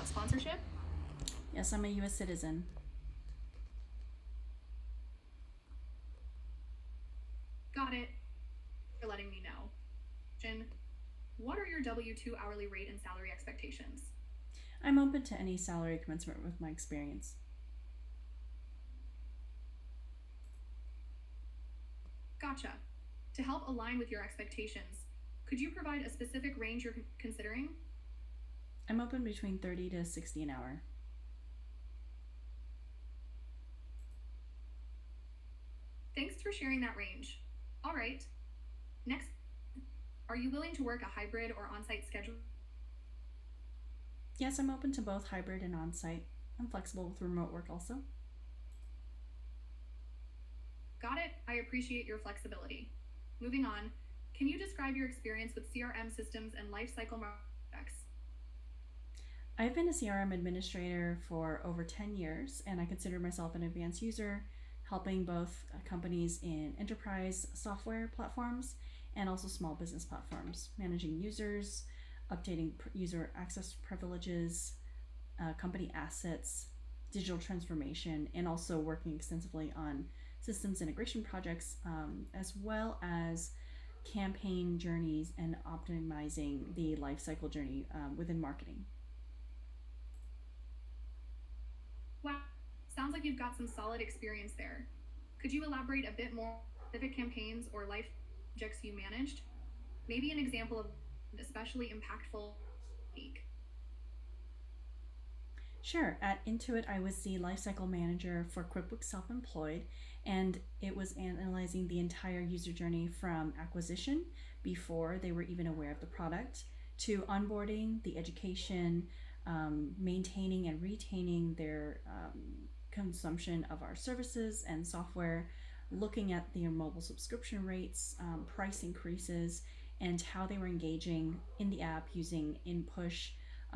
about sponsorship? Yes, I'm a U.S. citizen. Got it. For letting me know. Jen, what are your W 2 hourly rate and salary expectations? I'm open to any salary commensurate with my experience. Gotcha. To help align with your expectations, could you provide a specific range you're considering? I'm open between 30 to 60 an hour. Thanks for sharing that range. All right. Next, are you willing to work a hybrid or on site schedule? Yes, I'm open to both hybrid and on site. I'm flexible with remote work also. Got it. I appreciate your flexibility. Moving on, can you describe your experience with CRM systems and lifecycle projects? I've been a CRM administrator for over 10 years, and I consider myself an advanced user, helping both companies in enterprise software platforms and also small business platforms, managing users, updating user access privileges, company assets, digital transformation, and also working extensively on systems integration projects, as well as campaign journeys and optimizing the life cycle journey within marketing. Wow, sounds like you've got some solid experience there. Could you elaborate a bit more on specific campaigns or life projects you managed? Maybe an example of especially impactful week. Sure, at Intuit, I was the lifecycle manager for QuickBooks Self Employed, and it was analyzing the entire user journey from acquisition before they were even aware of the product to onboarding, the education, maintaining and retaining their consumption of our services and software, looking at their mobile subscription rates, price increases, and how they were engaging in the app using in push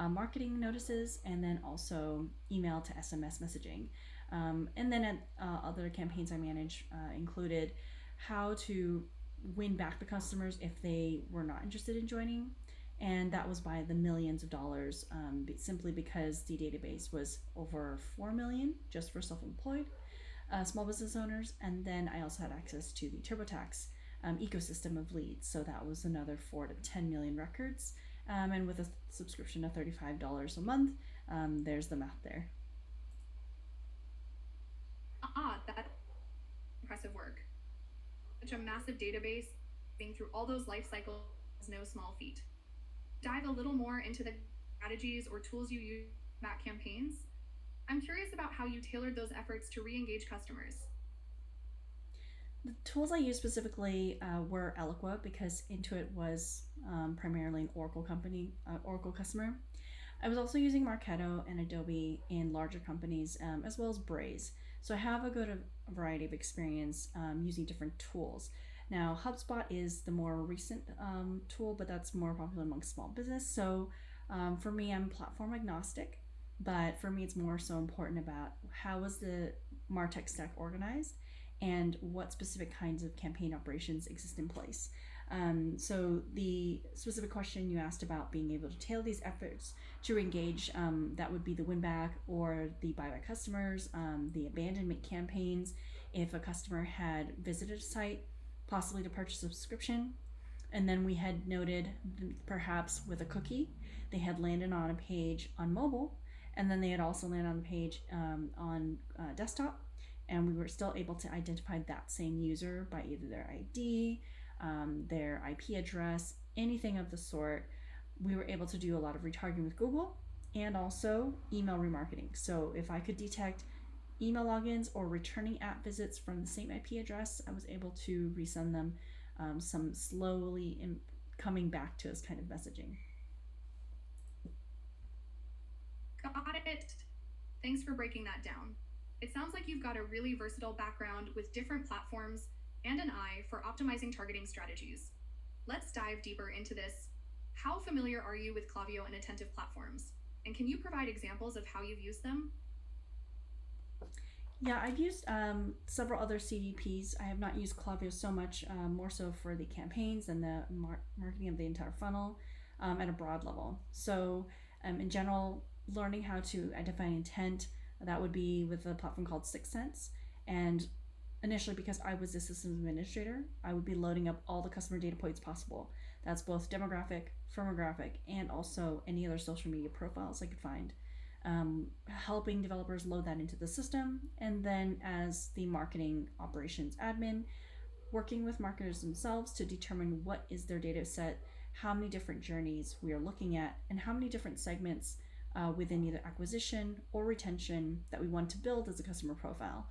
marketing notices and then also email to SMS messaging. And then other campaigns I manage included how to win back the customers if they were not interested in joining. And that was by the millions of dollars, simply because the database was over 4 million just for self employed small business owners. And then I also had access to the TurboTax ecosystem of leads. So that was another 4 to 10 million records. And with a subscription of $35 a month, there's the math there. That's impressive work. Such a massive database, being through all those life cycles is no small feat. Dive a little more into the strategies or tools you use about campaigns. I'm curious about how you tailored those efforts to re-engage customers. The tools I used specifically were Eloqua because Intuit was primarily an Oracle company, Oracle customer. I was also using Marketo and Adobe in larger companies, as well as Braze. So I have a good variety of experience using different tools. Now, HubSpot is the more recent tool, but that's more popular among small business. So for me, I'm platform agnostic, but for me, it's more so important about how is the MarTech stack organized and what specific kinds of campaign operations exist in place. So the specific question you asked about being able to tailor these efforts to engage, that would be the win back or the buyback customers, the abandonment campaigns. If a customer had visited a site, possibly to purchase a subscription, and then we had noted perhaps with a cookie, they had landed on a page on mobile, and then they had also landed on a page on desktop, and we were still able to identify that same user by either their ID, their IP address, anything of the sort. We were able to do a lot of retargeting with Google and also email remarketing. So if I could detect email logins or returning app visits from the same IP address, I was able to resend them some slowly coming back to us kind of messaging. Got it. Thanks for breaking that down. It sounds like you've got a really versatile background with different platforms and an eye for optimizing targeting strategies. Let's dive deeper into this. How familiar are you with Klaviyo and Attentive platforms? And can you provide examples of how you've used them? Yeah, I've used several other CDPs. I have not used Klaviyo so much, more so for the campaigns and the marketing of the entire funnel at a broad level. So, in general, learning how to identify intent. That would be with a platform called Sixth Sense. And initially, because I was the systems administrator, I would be loading up all the customer data points possible. That's both demographic, firmographic, and also any other social media profiles I could find. Helping developers load that into the system, and then as the marketing operations admin, working with marketers themselves to determine what is their data set, how many different journeys we are looking at, and how many different segments within either acquisition or retention that we want to build as a customer profile.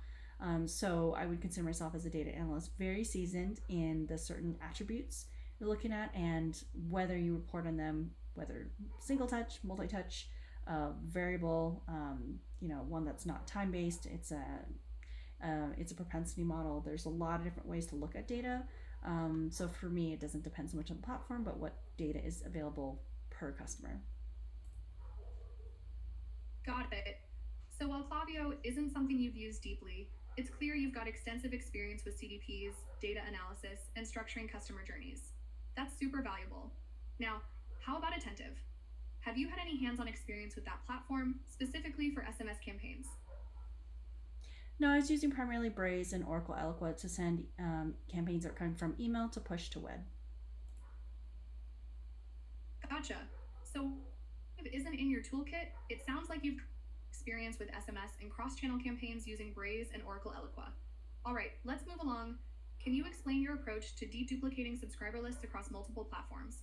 So I would consider myself as a data analyst, very seasoned in the certain attributes you're looking at and whether you report on them, whether single touch, multi-touch, variable, one that's not time-based. It's a propensity model. There's a lot of different ways to look at data. So for me, it doesn't depend so much on the platform, but what data is available per customer. Got it. So while Klaviyo isn't something you've used deeply, it's clear you've got extensive experience with CDPs, data analysis, and structuring customer journeys. That's super valuable. Now, how about Attentive? Have you had any hands-on experience with that platform, specifically for SMS campaigns? No, I was using primarily Braze and Oracle Eloqua to send campaigns that are coming from email to push to web. Gotcha. So if it isn't in your toolkit, it sounds like you've experience with SMS and cross-channel campaigns using Braze and Oracle Eloqua. All right, let's move along. Can you explain your approach to deduplicating subscriber lists across multiple platforms?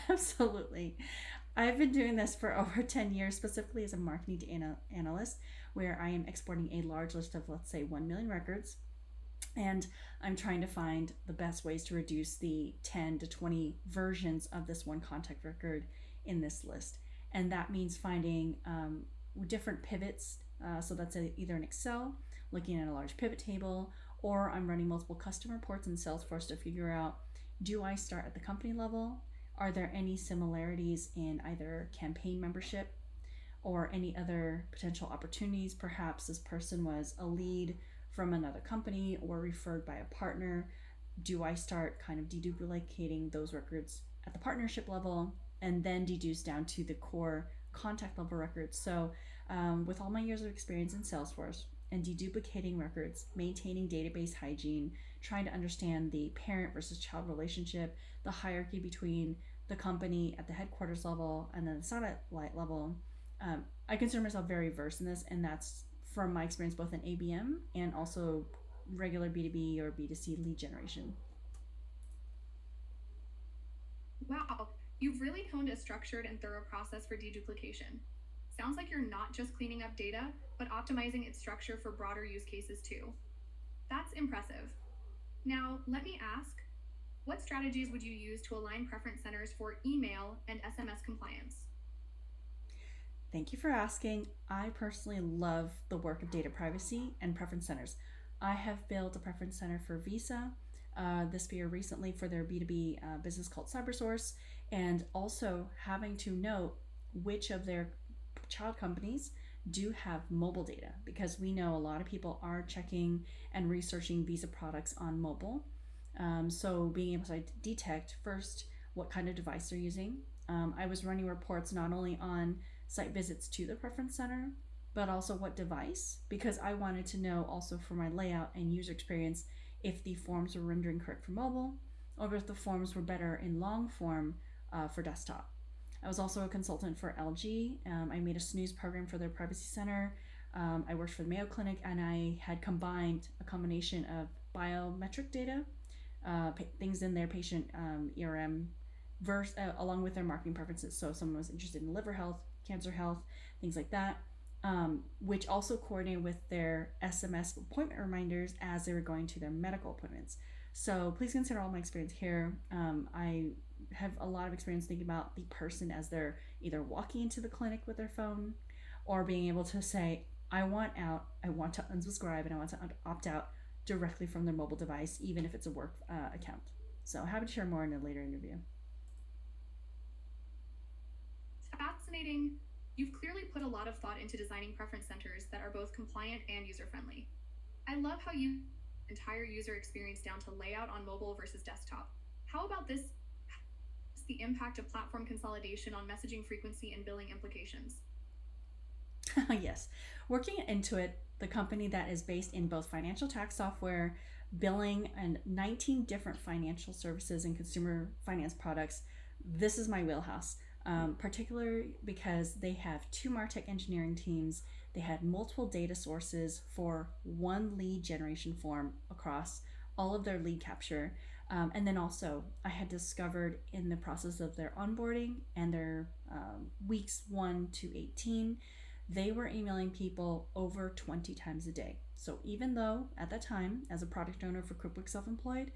Absolutely. I've been doing this for over 10 years, specifically as a marketing analyst, where I am exporting a large list of, let's say, 1 million records. And I'm trying to find the best ways to reduce the 10 to 20 versions of this one contact record in this list. And that means finding different pivots. So that's either an Excel, looking at a large pivot table, or I'm running multiple custom reports in Salesforce to figure out, do I start at the company level? Are there any similarities in either campaign membership or any other potential opportunities? Perhaps this person was a lead from another company or referred by a partner. Do I start kind of deduplicating those records at the partnership level and then deduce down to the core contact level records? So with all my years of experience in Salesforce and deduplicating records, maintaining database hygiene, trying to understand the parent versus child relationship, the hierarchy between the company at the headquarters level and then the satellite level, I consider myself very versed in this, and that's from my experience both in ABM and also regular B2B or B2C lead generation. Wow, you've really honed a structured and thorough process for deduplication. Sounds like you're not just cleaning up data, but optimizing its structure for broader use cases too. That's impressive. Now, let me ask, what strategies would you use to align preference centers for email and SMS compliance? Thank you for asking. I personally love the work of data privacy and preference centers. I have built a preference center for Visa this year recently for their B2B business called CyberSource, and also having to note which of their child companies do have mobile data, because we know a lot of people are checking and researching Visa products on mobile. So being able to detect first what kind of device they're using. I was running reports not only on site visits to the preference center, but also what device, because I wanted to know also for my layout and user experience if the forms were rendering correct for mobile or if the forms were better in long form for desktop. I was also a consultant for LG. I made a snooze program for their privacy center. I worked for the Mayo Clinic, and I had combined a combination of biometric data, things in their patient ERM, along with their marketing preferences. So if someone was interested in liver health, cancer health, things like that, which also coordinated with their SMS appointment reminders as they were going to their medical appointments. So please consider all my experience here. I have a lot of experience thinking about the person as they're either walking into the clinic with their phone or being able to say, I want out, I want to unsubscribe, and I want to opt out directly from their mobile device, even if it's a work account. So happy to share more in a later interview. Fascinating. You've clearly put a lot of thought into designing preference centers that are both compliant and user-friendly. I love how you entire user experience down to layout on mobile versus desktop. How about this the impact of platform consolidation on messaging frequency and billing implications? Yes. Working at Intuit, the company that is based in both financial tax software, billing, and 19 different financial services and consumer finance products, this is my wheelhouse. Particularly because they have two MarTech engineering teams. They had multiple data sources for one lead generation form across all of their lead capture. And then also, I had discovered in the process of their onboarding and their weeks 1 to 18, they were emailing people over 20 times a day. So even though at that time, as a product owner for QuickBooks Self-Employed,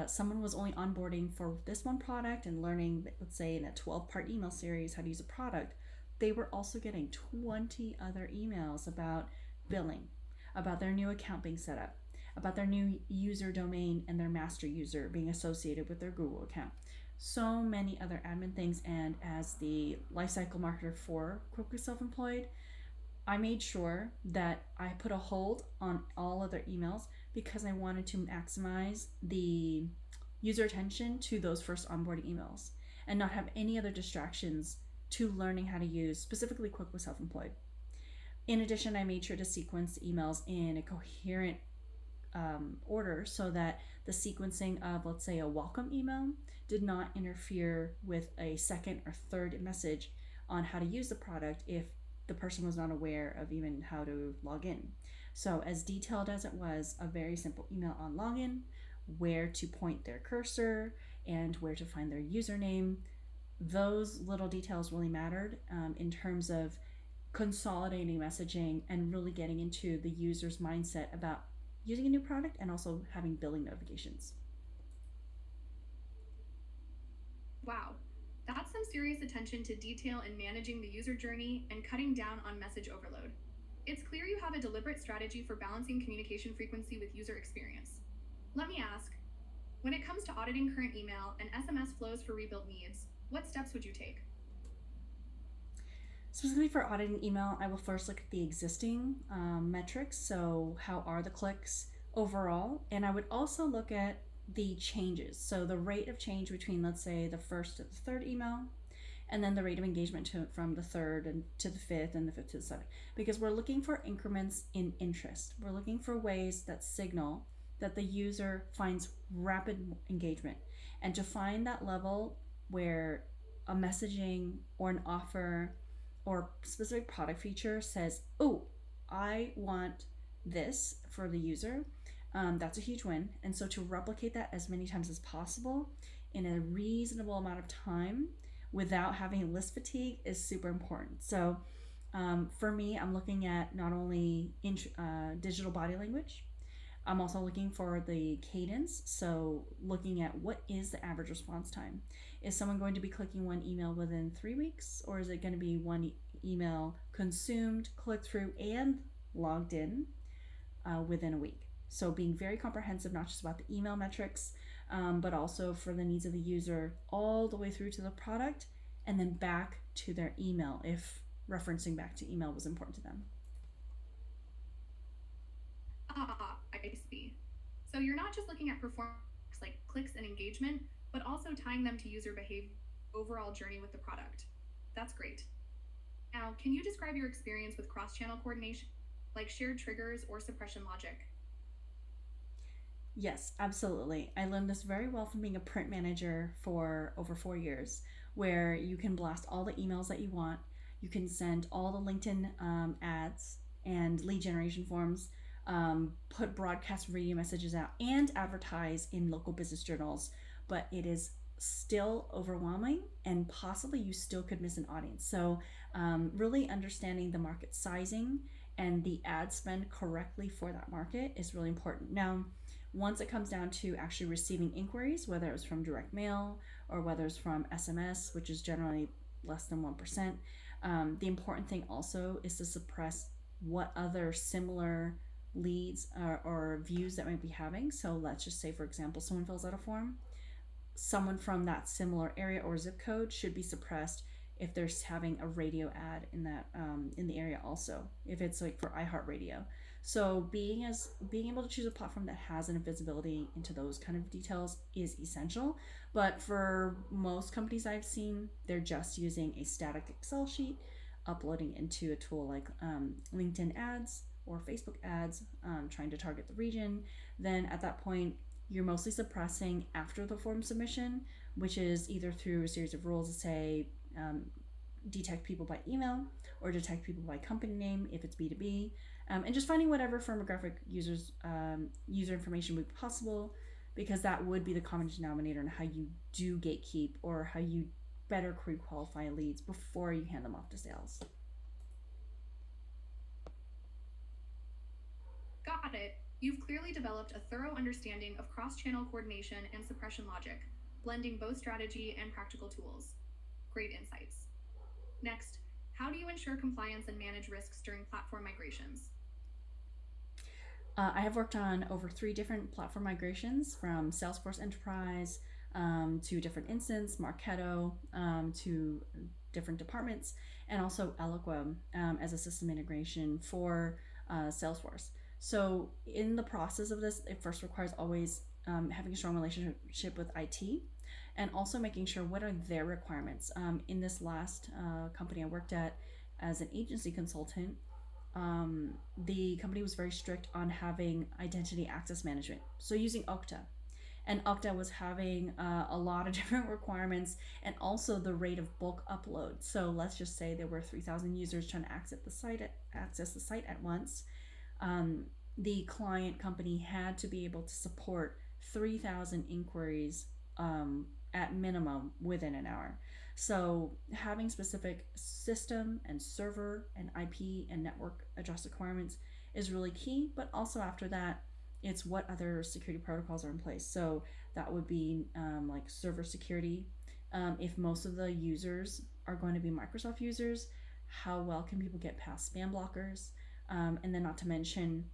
someone was only onboarding for this one product and learning, let's say in a 12-part email series, how to use a product, they were also getting 20 other emails about billing, about their new account being set up, about their new user domain and their master user being associated with their Google account. So many other admin things. And as the lifecycle marketer for QuickBooks Self-Employed, I made sure that I put a hold on all other emails because I wanted to maximize the user attention to those first onboarding emails and not have any other distractions to learning how to use specifically QuickBooks Self-Employed. In addition, I made sure to sequence emails in a coherent order so that the sequencing of, let's say, a welcome email did not interfere with a second or third message on how to use the product if the person was not aware of even how to log in. So, as detailed as it was, a very simple email on login, where to point their cursor, and where to find their username, those little details really mattered in terms of consolidating messaging and really getting into the user's mindset about using a new product and also having billing notifications. Wow, that's some serious attention to detail in managing the user journey and cutting down on message overload. It's clear you have a deliberate strategy for balancing communication frequency with user experience. Let me ask, when it comes to auditing current email and SMS flows for rebuild needs, what steps would you take? Specifically for auditing email, I will first look at the existing metrics. So, how are the clicks overall? And I would also look at the changes. So, the rate of change between, let's say, the first to the third email, and then the rate of engagement from the third and to the fifth and the fifth to the seventh. Because we're looking for increments in interest. We're looking for ways that signal that the user finds rapid engagement. And to find that level where a messaging or an offer or specific product feature says, oh, I want this for the user, that's a huge win. And so to replicate that as many times as possible in a reasonable amount of time without having list fatigue is super important. So for me, I'm looking at not only digital body language, I'm also looking for the cadence. So looking at what is the average response time. Is someone going to be clicking one email within 3 weeks, or is it going to be one email consumed, clicked through, and logged in within a week? So being very comprehensive, not just about the email metrics, but also for the needs of the user all the way through to the product and then back to their email if referencing back to email was important to them. I see. So you're not just looking at performance like clicks and engagement, but also tying them to user behavior, overall journey with the product. That's great. Now, can you describe your experience with cross-channel coordination, like shared triggers or suppression logic? Yes, absolutely. I learned this very well from being a print manager for over 4 years, where you can blast all the emails that you want. You can send all the LinkedIn ads and lead generation forms, put broadcast radio messages out, and advertise in local business journals. But it is still overwhelming, and possibly you still could miss an audience. So, really understanding the market sizing and the ad spend correctly for that market is really important. Now, once it comes down to actually receiving inquiries, whether it was from direct mail or whether it's from SMS, which is generally less than 1%, the important thing also is to suppress what other similar leads or views that might be having. So let's just say, for example, someone fills out a form. Someone from that similar area or zip code should be suppressed if they're having a radio ad in that in the area also, if it's like for iHeartRadio. So being able to choose a platform that has an visibility into those kind of details is essential. But for most companies I've seen, they're just using a static Excel sheet, uploading into a tool like LinkedIn ads or Facebook ads, trying to target the region. Then at that point, you're mostly suppressing after the form submission, which is either through a series of rules to say detect people by email or detect people by company name if it's B2B, and just finding whatever firmographic user information would be possible, because that would be the common denominator in how you do gatekeep or how you better pre-qualify leads before you hand them off to sales. Got it. You've clearly developed a thorough understanding of cross-channel coordination and suppression logic, blending both strategy and practical tools. Great insights. Next, how do you ensure compliance and manage risks during platform migrations? I have worked on over 3 different platform migrations from Salesforce Enterprise to different instance, Marketo, to different departments, and also Eloqua as a system integration for Salesforce. So, in the process of this, it first requires always having a strong relationship with IT and also making sure what are their requirements. In this last company I worked at as an agency consultant, the company was very strict on having identity access management, so using Okta. And Okta was having a lot of different requirements and also the rate of bulk upload. So let's just say there were 3,000 users trying to access the site at once. Um, the client company had to be able to support 3,000 inquiries at minimum within an hour. So having specific system and server and IP and network address requirements is really key. But also after that, it's what other security protocols are in place. So that would be like server security. If most of the users are going to be Microsoft users, how well can people get past spam blockers? And then not to mention,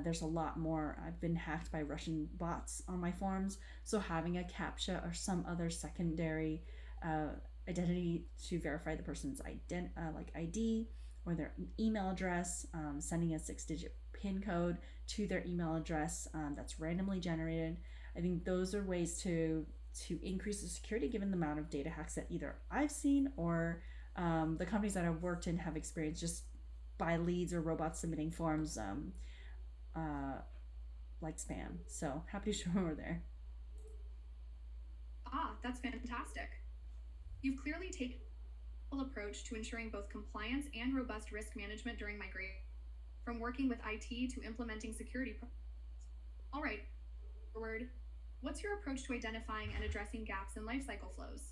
there's a lot more. I've been hacked by Russian bots on my forms, so having a CAPTCHA or some other secondary uh, identity to verify the person's like ID or their email address, sending a 6-digit PIN code to their email address that's randomly generated. I think those are ways to increase the security given the amount of data hacks that either I've seen or the companies that I've worked in have experienced just by leads or robots submitting forms uh, like spam. So happy to show more there. Ah, that's fantastic. You've clearly taken a approach to ensuring both compliance and robust risk management during migration, from working with IT to implementing security. All right, forward. What's your approach to identifying and addressing gaps in lifecycle flows?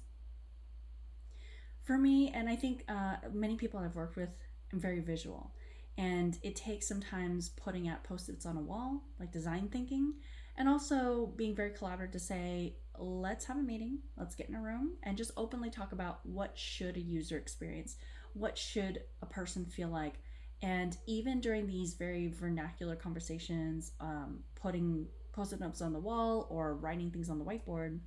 For me, and I think many people I've worked with, I'm very visual. And it takes sometimes putting out post its on a wall, like design thinking, and also being very collaborative to say, let's have a meeting, let's get in a room, and just openly talk about what should a user experience, what should a person feel like. And even during these very vernacular conversations, putting post-it notes on the wall or writing things on the whiteboard,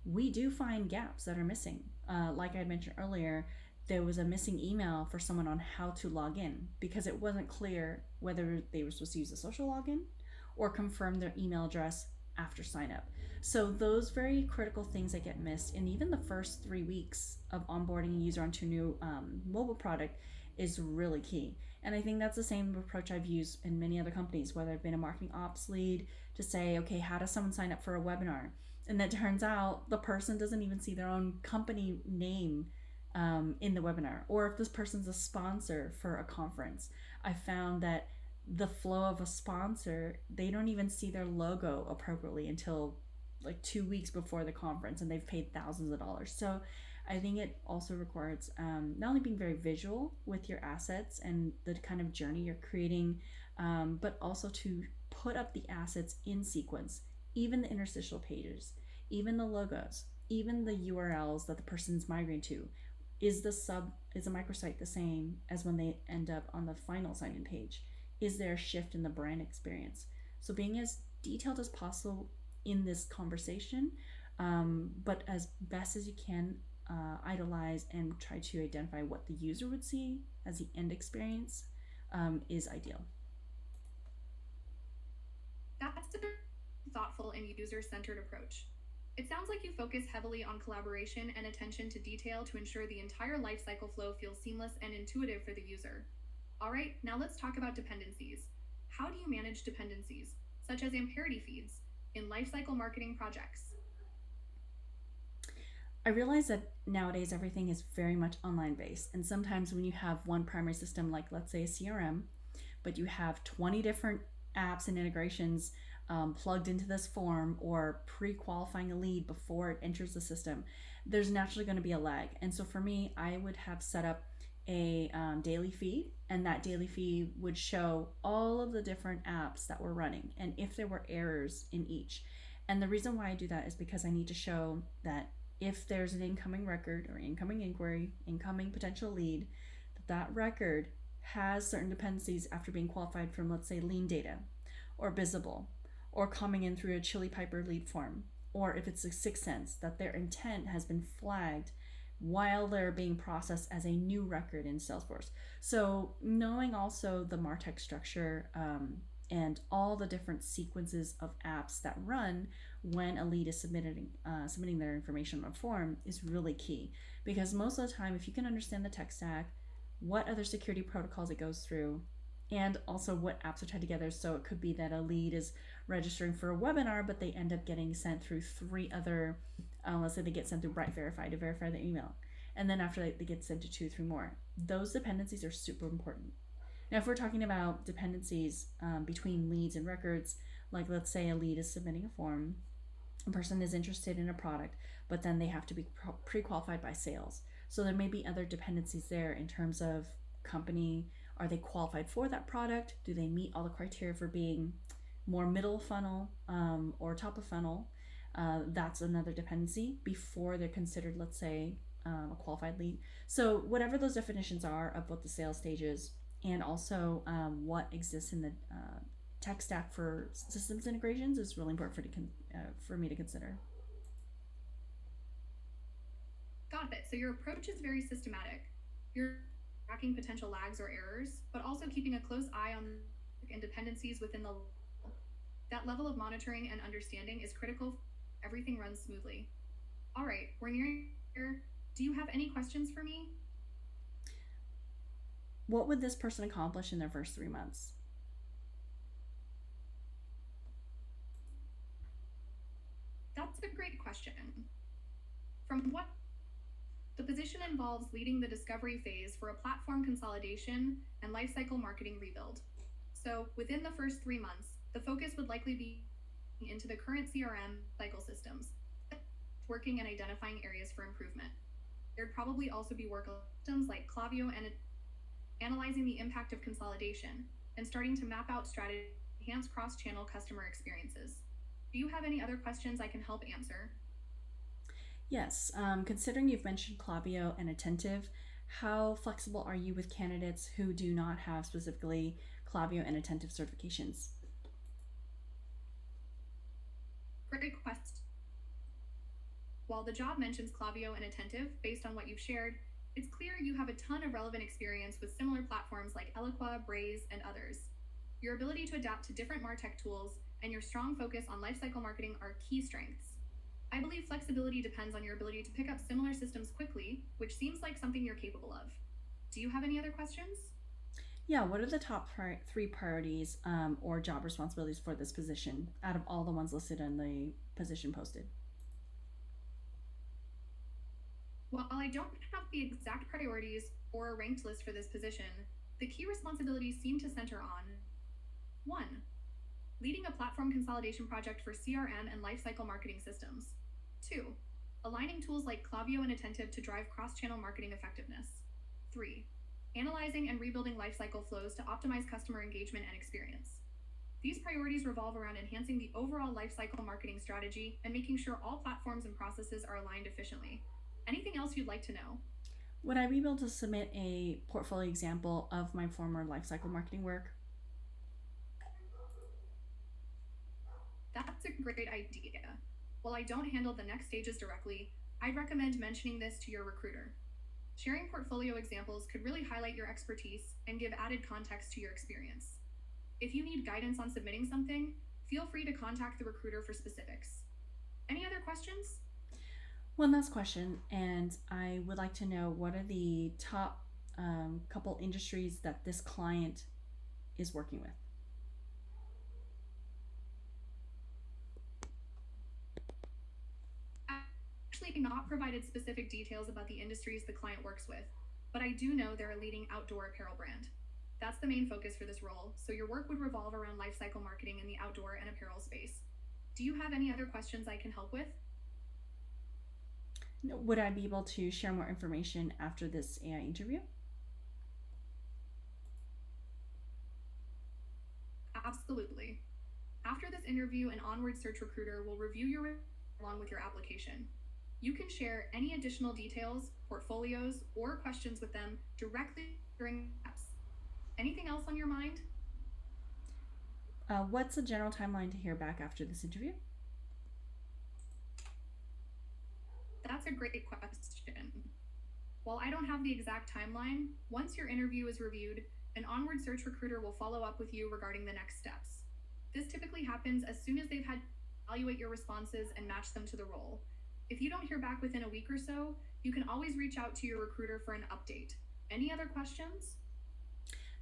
we do find gaps that are missing. Like I mentioned earlier, there was a missing email for someone on how to log in because it wasn't clear whether they were supposed to use a social login or confirm their email address after sign up. So those very critical things that get missed in even the first 3 weeks of onboarding a user onto a new mobile product is really key. And I think that's the same approach I've used in many other companies, whether I've been a marketing ops lead to say, okay, how does someone sign up for a webinar? And that turns out the person doesn't even see their own company name in the webinar, or if this person's a sponsor for a conference. I found that the flow of a sponsor, they don't even see their logo appropriately until like 2 weeks before the conference, and they've paid thousands of dollars. So I think it also requires not only being very visual with your assets and the kind of journey you're creating, but also to put up the assets in sequence, even the interstitial pages, even the logos, even the URLs that the person's migrating to. Is a microsite the same as when they end up on the final sign-in page? Is there a shift in the brand experience? So being as detailed as possible in this conversation, but as best as you can, idolize and try to identify what the user would see as the end experience is ideal. That's a thoughtful and user centered approach. It sounds like you focus heavily on collaboration and attention to detail to ensure the entire lifecycle flow feels seamless and intuitive for the user. All right, now let's talk about dependencies. How do you manage dependencies, such as amperity feeds, in lifecycle marketing projects? I realize that nowadays everything is very much online based, and sometimes when you have one primary system, like let's say a CRM, but you have 20 different apps and integrations plugged into this form or pre qualifying a lead before it enters the system, there's naturally going to be a lag. And so for me, I would have set up a daily feed, and that daily feed would show all of the different apps that were running and if there were errors in each. And the reason why I do that is because I need to show that if there's an incoming record or incoming inquiry, incoming potential lead, that record has certain dependencies after being qualified from, let's say, lean data or visible or coming in through a chili piper lead form, or if it's a sixth sense that their intent has been flagged while they're being processed as a new record in Salesforce. So knowing also the MarTech structure and all the different sequences of apps that run when a lead is submitting their information on a form is really key, because most of the time, if you can understand the tech stack, what other security protocols it goes through, and also what apps are tied together. So it could be that a lead is registering for a webinar, but they end up getting sent through three other, let's say they get sent through Bright Verify to verify the email. And then after that, they get sent to 2, 3 more. Those dependencies are super important. Now, if we're talking about dependencies between leads and records, like let's say a lead is submitting a form, a person is interested in a product, but then they have to be pre-qualified by sales. So there may be other dependencies there in terms of company. Are they qualified for that product? Do they meet all the criteria for being more middle funnel or top of funnel? That's another dependency before they're considered, let's say, a qualified lead. So whatever those definitions are of both the sales stages and also what exists in the tech stack for systems integrations is really important for me to consider. Got it. So your approach is very systematic. You're tracking potential lags or errors, but also keeping a close eye on dependencies within the that level of monitoring and understanding is critical. Everything runs smoothly. All right, we're nearing here. Do you have any questions for me? What would this person accomplish in their first 3 months? That's a great question. From what the position involves leading the discovery phase for a platform consolidation and lifecycle marketing rebuild. So, within the first 3 months, the focus would likely be into the current CRM cycle systems, working and identifying areas for improvement. There'd probably also be work on systems like Klaviyo and analyzing the impact of consolidation and starting to map out strategies to enhance cross-channel customer experiences. Do you have any other questions I can help answer? Yes, considering you've mentioned Klaviyo and Attentive, how flexible are you with candidates who do not have specifically Klaviyo and Attentive certifications? Great question. While the job mentions Klaviyo and Attentive, based on what you've shared, it's clear you have a ton of relevant experience with similar platforms like Eloqua, Braze, and others. Your ability to adapt to different MarTech tools and your strong focus on lifecycle marketing are key strengths. I believe flexibility depends on your ability to pick up similar systems quickly, which seems like something you're capable of. Do you have any other questions? Yeah, what are the top three priorities or job responsibilities for this position out of all the ones listed in the position posted? While I don't have the exact priorities or a ranked list for this position, the key responsibilities seem to center on 1. Leading a platform consolidation project for CRM and lifecycle marketing systems. 2. Aligning tools like Klaviyo and Attentive to drive cross-channel marketing effectiveness. 3. Analyzing and rebuilding lifecycle flows to optimize customer engagement and experience. These priorities revolve around enhancing the overall lifecycle marketing strategy and making sure all platforms and processes are aligned efficiently. Anything else you'd like to know? Would I be able to submit a portfolio example of my former lifecycle marketing work? That's a great idea. While I don't handle the next stages directly, I'd recommend mentioning this to your recruiter. Sharing portfolio examples could really highlight your expertise and give added context to your experience. If you need guidance on submitting something, Feel free to contact the recruiter for specifics. Any other questions? One last question, and I would like to know what are the top couple industries that this client is working with? Actually, not provided specific details about the industries the client works with, but I do know they're a leading outdoor apparel brand. That's the main focus for this role, so your work would revolve around lifecycle marketing in the outdoor and apparel space. Do you have any other questions I can help with? Would I be able to share more information after this AI interview? Absolutely. After this interview, an onward search recruiter will review your along with your application. You can share any additional details, portfolios, or questions with them directly during steps. Anything else on your mind? What's the general timeline to hear back after this interview? That's a great question. While I don't have the exact timeline, once your interview is reviewed, an onward search recruiter will follow up with you regarding the next steps. This typically happens as soon as they've had to evaluate your responses and match them to the role. If you don't hear back within a week or so, you can always reach out to your recruiter for an update. Any other questions?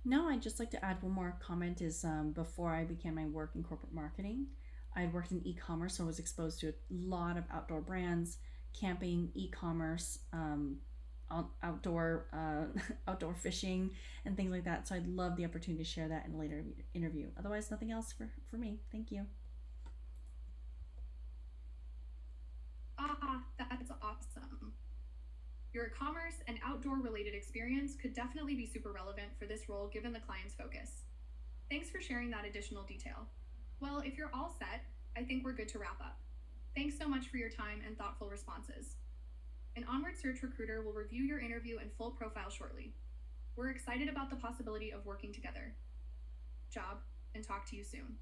No, I'd just like to add one more comment is before I began my work in corporate marketing, I had worked in e-commerce, so I was exposed to a lot of outdoor brands, camping, e-commerce, outdoor outdoor fishing, and things like that. So I'd love the opportunity to share that in a later interview. Otherwise, nothing else for me. Thank you. Ah, that's awesome. Your commerce and outdoor related experience could definitely be super relevant for this role given the client's focus. Thanks for sharing that additional detail. Well, if you're all set, I think we're good to wrap up. Thanks so much for your time and thoughtful responses. An onward search recruiter will review your interview and full profile shortly. We're excited about the possibility of working together. Job, and talk to you soon.